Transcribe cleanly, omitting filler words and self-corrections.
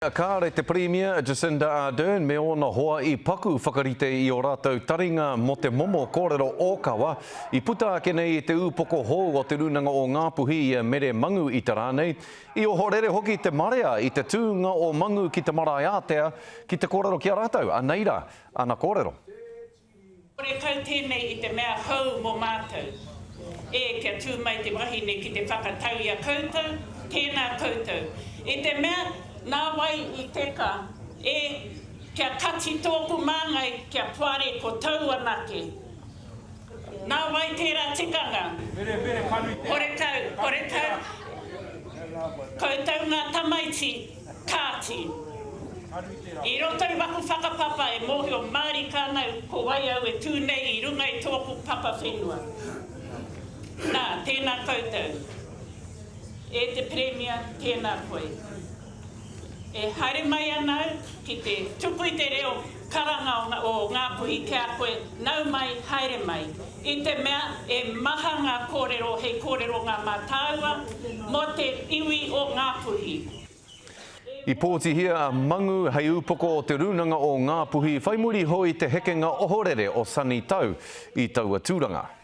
Kāre te Premier Jacinda Ardern me ona hoa I paku whakarite I o rātou taringa mo te momo kōrero ōkawa I puta ake nei I te ūpoko hou o te runanga o Ngāpuhi I mere mangu I te rānei I o horere hoki te marea I te tūnga o mangu ki te marae ātea ki te kōrero ki a rātou. Aneira, ana kōrero. Ore kau tēnei I te mea hou mo mātou. Kia tū mai te wahine ki te whakatau I a koutou, tēnā koutou. Te mea nā wai I te ka, kia kati tōku māngai kia puare ko tau anake. Nā wai tērā tikanga. Hore kau, koutou ngā tamaiti kāti. I roto I waku whakapapa mohi o Māori kānau ko wai au tūnei I runga I tōku papa whenua. Nā, tēnā koutou. Te Premier, tēnā koe. Haere mai anau ki te tupu I te reo karanga o Ngāpuhi kia koe nau mai, haere mai. I te mea maha ngā kōrero, hei kōrero ngā mātaua mo te iwi o Ngāpuhi. I pōti hia a mangu hei upoko o te runanga o Ngāpuhi, whaimuri hoi te hekenga ohorere o Sani Tau I taua tūranga.